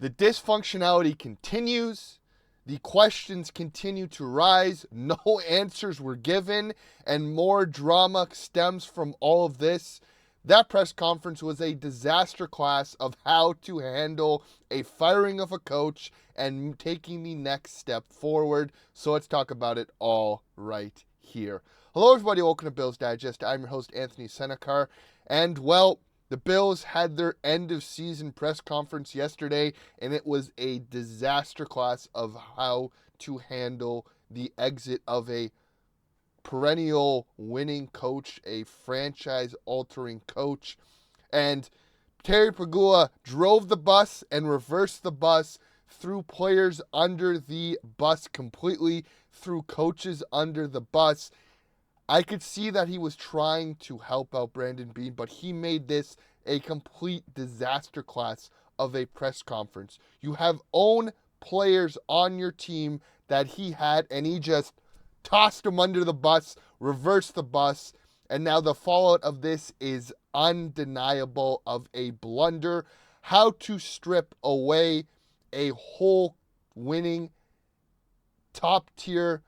The dysfunctionality continues. The questions continue to rise. No answers were given, and more drama stems from all of this. That press conference was a disaster class of how to handle a firing of a coach and taking the next step forward. So let's talk about it all right here. Hello, everybody. Welcome to Bills Digest. I'm your host, Anthony Senicar. And, well, the Bills had their end-of-season press conference yesterday, and it was a disaster class of how to handle the exit of a perennial winning coach, a franchise-altering coach. And Terry Pegula drove the bus and reversed the bus, threw players under the bus completely, threw coaches under the bus. I could see that he was trying to help out Brandon Beane, but he made this a complete disaster class of a press conference. You have own players on your team that he had, and he just tossed them under the bus, reversed the bus, and now the fallout of this is undeniable of a blunder. How to strip away a whole winning, top-tier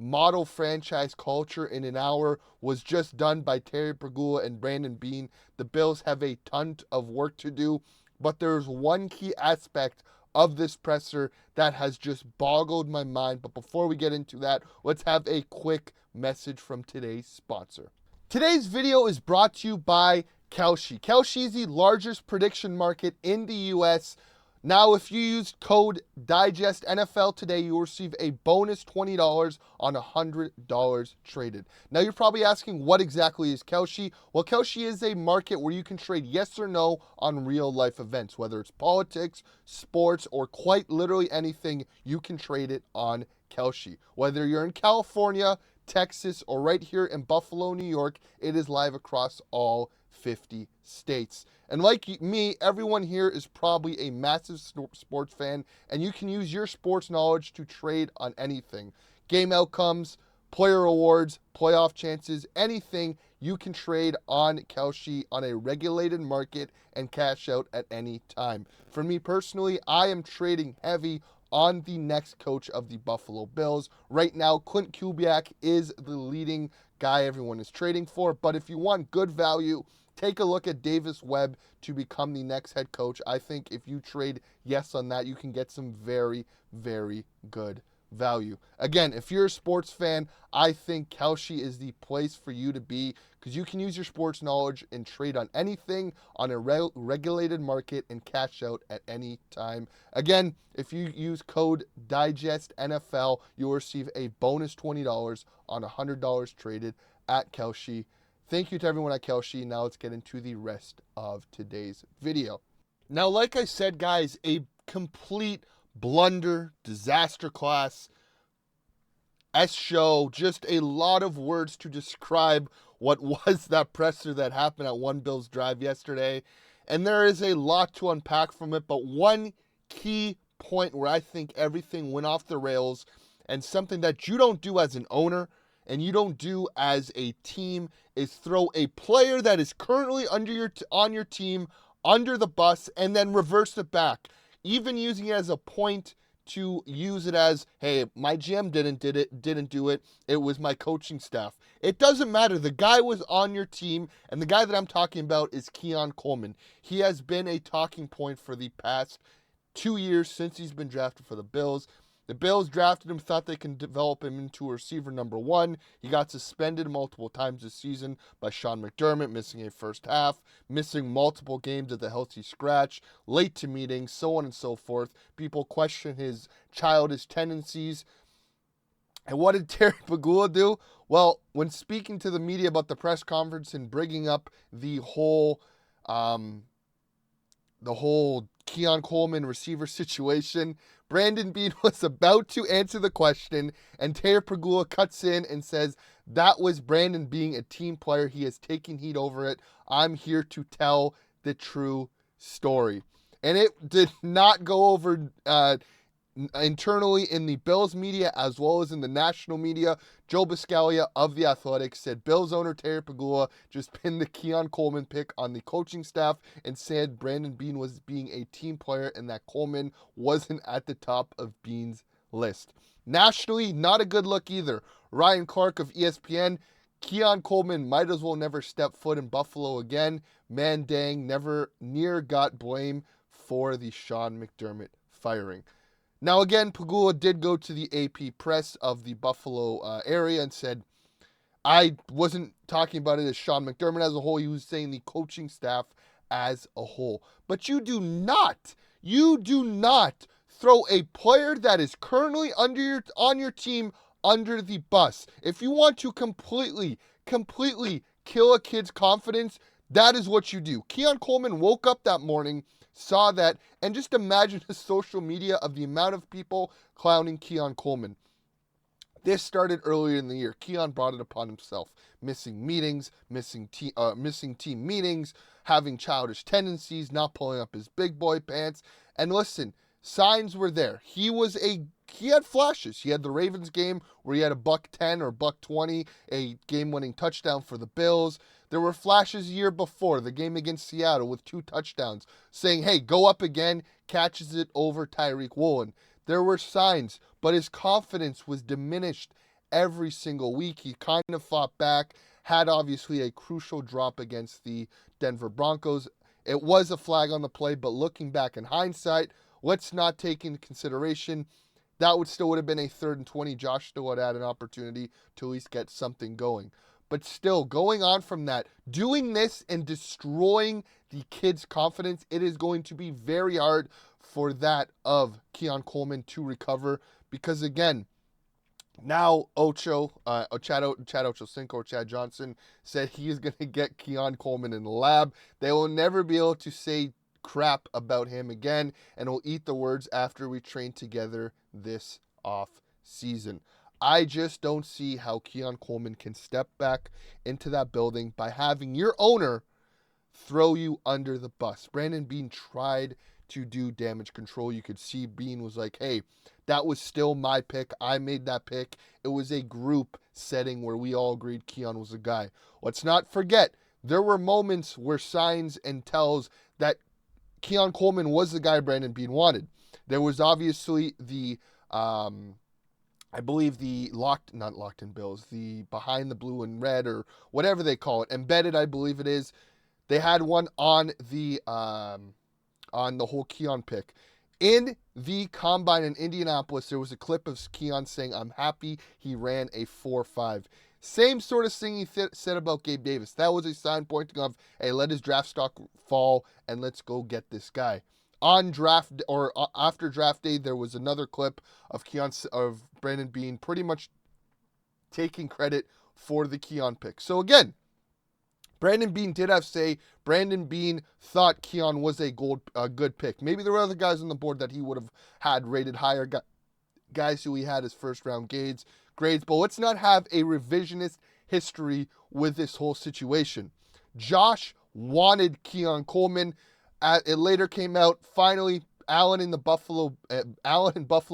model franchise culture in an hour was just done by Terry Pegula and Brandon Beane. The Bills have a ton of work to do, but there's one key aspect of this presser that has just boggled my mind. But before we get into that, let's have a quick message from today's sponsor. Today's video is brought to you by Kalshi. Kalshi is the largest prediction market in the U.S. Now, if you use code DIGESTNFL today, you will receive a bonus $20 on $100 traded. Now, you're probably asking, what exactly is Kalshi? Well, Kalshi is a market where you can trade yes or no on real-life events. Whether it's politics, sports, or quite literally anything, you can trade it on Kalshi. Whether you're in California, Texas, or right here in Buffalo, New York, it is live across all 50 states. And like me, everyone here is probably a massive sports fan, and you can use your sports knowledge to trade on anything. Game outcomes, player awards, playoff chances, anything you can trade on Kalshi on a regulated market and cash out at any time. For me personally, I am trading heavy on the next coach of the Buffalo Bills. Right now, Clint Kubiak is the leading guy everyone is trading for, but if you want good value, take a look at Davis Webb to become the next head coach. I think if you trade yes on that, you can get some very, very good value. Again, if you're a sports fan, I think Kalshi is the place for you to be because you can use your sports knowledge and trade on anything on a regulated market and cash out at any time. Again, if you use code DIGESTNFL, you'll receive a bonus $20 on $100 traded at Kalshi. Thank you to everyone at Kalshi. Now let's get into the rest of today's video. Now, like I said, guys, a complete blunder, disaster class, show, just a lot of words to describe what was that presser that happened at One Bills Drive yesterday. And there is a lot to unpack from it, but one key point where I think everything went off the rails and something that you don't do as an owner and you don't do as a team is throw a player that is currently on your team under the bus and then reverse it back. Even using it as a point to use it as, hey, my GM didn't do it. It was my coaching staff. It doesn't matter. The guy was on your team, and the guy that I'm talking about is Keon Coleman. He has been a talking point for the past 2 years since he's been drafted for the Bills. The Bills drafted him, thought they can develop him into a receiver number one. He got suspended multiple times this season by Sean McDermott, missing a first half, missing multiple games at the healthy scratch, late to meetings, so on and so forth. People question his childish tendencies. And what did Terry Pegula do? Well, when speaking to the media about the press conference and bringing up the whole Keon Coleman receiver situation, Brandon Beane was about to answer the question, and Terry Pegula cuts in and says, that was Brandon being a team player. He has taken heat over it. I'm here to tell the true story. And it did not go over internally in the Bills media as well as in the national media, Joe Buscaglia of The Athletic said Bills owner Terry Pegula just pinned the Keon Coleman pick on the coaching staff and said Brandon Beane was being a team player and that Coleman wasn't at the top of Beane's list. Nationally, not a good look either. Ryan Clark of ESPN, Keon Coleman might as well never step foot in Buffalo again. Man dang, never near got blame for the Sean McDermott firing. Now again, Pegula did go to the AP press of the Buffalo area and said, I wasn't talking about it as Sean McDermott as a whole. He was saying the coaching staff as a whole. But you do not throw a player that is currently on your team under the bus. If you want to completely kill a kid's confidence, that is what you do. Keon Coleman woke up that morning, saw that, and just imagine the social media of the amount of people clowning Keon Coleman. This started earlier in the year. Keon brought it upon himself. Missing meetings, missing team meetings, having childish tendencies, not pulling up his big boy pants. And listen, signs were there. He had flashes. He had the Ravens game where he had a $110 or $120, a game-winning touchdown for the Bills. There were flashes a year before, the game against Seattle with 2 touchdowns, saying, hey, go up again, catches it over Tyreek Woolen. There were signs, but his confidence was diminished every single week. He kind of fought back, had obviously a crucial drop against the Denver Broncos. It was a flag on the play, but looking back in hindsight, let's not take into consideration that would have been a 3rd and 20. Josh still would have had an opportunity to at least get something going. But still, going on from that, doing this and destroying the kid's confidence, it is going to be very hard for that of Keon Coleman to recover. Because again, now Chad Ochocinco, Chad Johnson, said he is going to get Keon Coleman in the lab. They will never be able to say crap about him again, and will eat the words after we train together this off season. I just don't see how Keon Coleman can step back into that building by having your owner throw you under the bus. Brandon Beane tried to do damage control. You could see Beane was like, hey, that was still my pick. I made that pick. It was a group setting where we all agreed Keon was the guy. Let's not forget, there were moments where signs and tells that Keon Coleman was the guy Brandon Beane wanted. There was obviously the I believe the not locked in Bills, the behind the blue and red or whatever they call it, embedded, I believe it is. They had one on the whole Keon pick. In the combine in Indianapolis, there was a clip of Keon saying, I'm happy he ran a 4.5. Same sort of thing he said about Gabe Davis. That was a sign pointing of, hey, let his draft stock fall and let's go get this guy. On draft or after draft day, there was another clip of Brandon Beane pretty much taking credit for the Keon pick. So again, Brandon Beane did have say. Brandon Beane thought Keon was a good pick. Maybe there were other guys on the board that he would have had rated higher, guys who he had as first round grades. But let's not have a revisionist history with this whole situation. Josh wanted Keon Coleman. It later came out, finally, Allen and Buffalo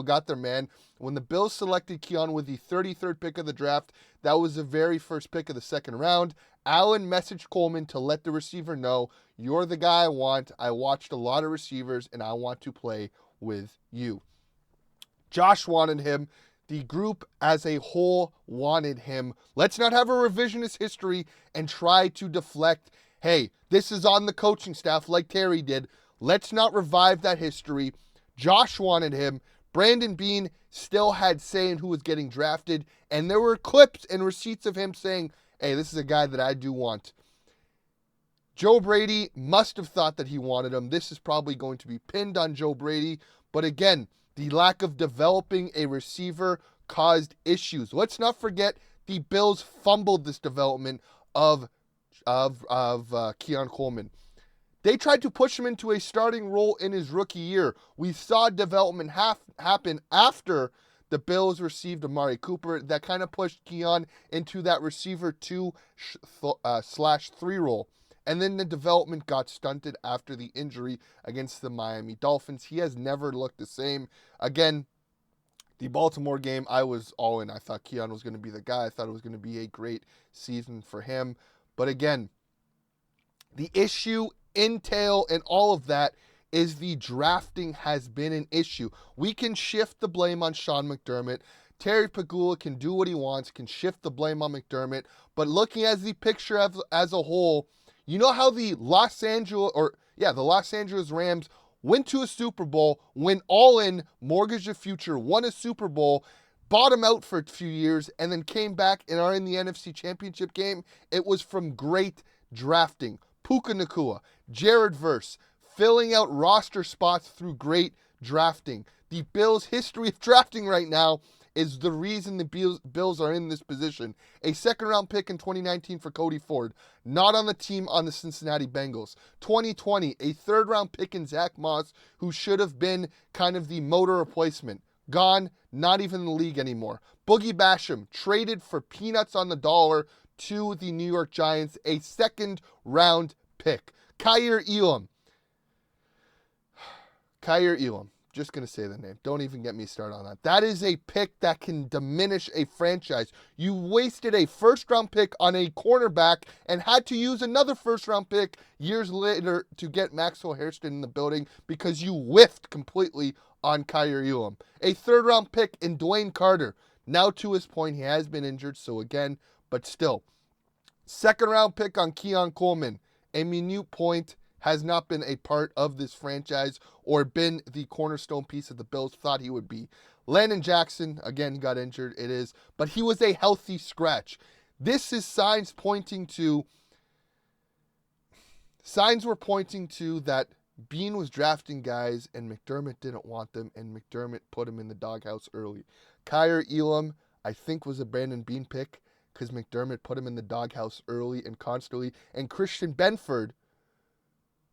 got their man. When the Bills selected Keon with the 33rd pick of the draft, that was the very first pick of the second round. Allen messaged Coleman to let the receiver know, you're the guy I want. I watched a lot of receivers, and I want to play with you. Josh wanted him. The group as a whole wanted him. Let's not have a revisionist history and try to deflect, hey, this is on the coaching staff like Terry did. Let's not revive that history. Josh wanted him. Brandon Beane still had say in who was getting drafted, and there were clips and receipts of him saying, hey, this is a guy that I do want. Joe Brady must have thought that he wanted him. This is probably going to be pinned on Joe Brady. But again, the lack of developing a receiver caused issues. Let's not forget the Bills fumbled this development of Keon Coleman. They tried to push him into a starting role in his rookie year. We saw development happen after the Bills received Amari Cooper. That kind of pushed Keon into that receiver 2/3 role. And then the development got stunted after the injury against the Miami Dolphins. He has never looked the same. Again, the Baltimore game, I was all in. I thought Keon was going to be the guy. I thought it was going to be a great season for him. But again, the issue, entail, and all of that is the drafting has been an issue. We can shift the blame on Sean McDermott. Terry Pegula can do what he wants, can shift the blame on McDermott. But looking at the picture as a whole, you know how the Los Angeles Rams went to a Super Bowl, went all in, mortgaged the future, won a Super Bowl, bottom out for a few years, and then came back and are in the NFC Championship game? It was from great drafting. Puka Nacua, Jared Verse, filling out roster spots through great drafting. The Bills' history of drafting right now is the reason the Bills are in this position. A second-round pick in 2019 for Cody Ford, not on the team on the Cincinnati Bengals. 2020, a third-round pick in Zach Moss, who should have been kind of the motor replacement. Gone, not even in the league anymore. Boogie Basham, traded for peanuts on the dollar to the New York Giants, a second-round pick. Kaiir Elam, just going to say the name. Don't even get me started on that. That is a pick that can diminish a franchise. You wasted a first-round pick on a cornerback and had to use another first-round pick years later to get Maxwell Hairston in the building because you whiffed completely on Kaiir Elam. A third-round pick in Dwayne Carter. Now, to his point, he has been injured, so again, but still. Second-round pick on Keon Coleman. A minute point, has not been a part of this franchise or been the cornerstone piece that the Bills thought he would be. Landon Jackson, again, he got injured, it is, but he was a healthy scratch. This is signs were pointing to that Beane was drafting guys and McDermott didn't want them, and McDermott put him in the doghouse early. Kaiir Elam, I think, was a Brandon Beane pick because McDermott put him in the doghouse early and constantly, and Christian Benford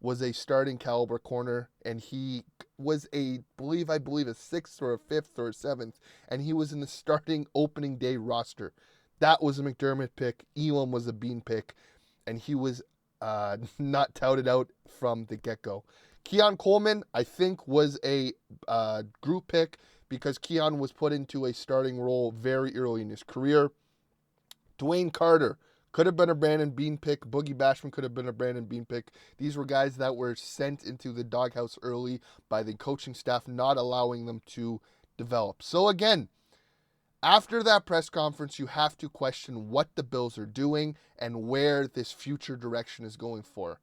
was a starting caliber corner, and he was I believe a sixth or a fifth or a seventh, and he was in the starting opening day roster. That was a McDermott pick. Elam was a Beane pick, and he was not touted out from the get-go. Keon Coleman, I think, was a group pick because Keon was put into a starting role very early in his career. Dwayne Carter could have been a Brandon Beane pick. Boogie Basham could have been a Brandon Beane pick. These were guys that were sent into the doghouse early by the coaching staff, not allowing them to develop. So again, after that press conference, you have to question what the Bills are doing and where this future direction is going for.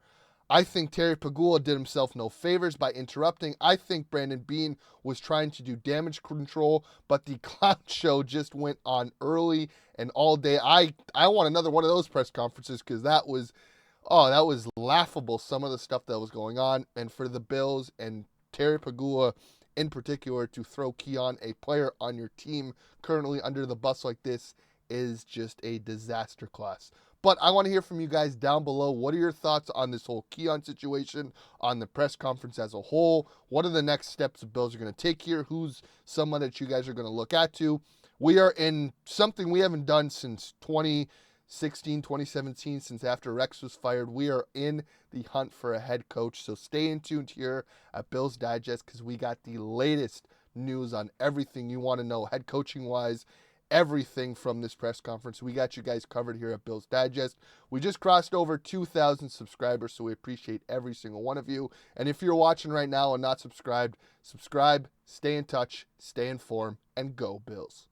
I think Terry Pegula did himself no favors by interrupting. I think Brandon Beane was trying to do damage control, but the clown show just went on early and all day. I want another one of those press conferences because that was laughable, some of the stuff that was going on. And for the Bills and Terry Pegula in particular to throw Keon, a player on your team currently, under the bus like this is just a disaster class. But I want to hear from you guys down below. What are your thoughts on this whole Keon situation, on the press conference as a whole? What are the next steps the Bills are going to take here? Who's someone that you guys are going to look at to? We are in something we haven't done since 2016, 2017, since after Rex was fired. We are in the hunt for a head coach. So stay in tuned here at Bills Digest because we got the latest news on everything you want to know head coaching wise. Everything from this press conference. We got you guys covered here at Bills Digest. We just crossed over 2,000 subscribers, so we appreciate every single one of you. And if you're watching right now and not subscribed, subscribe, stay in touch, stay informed, and go Bills.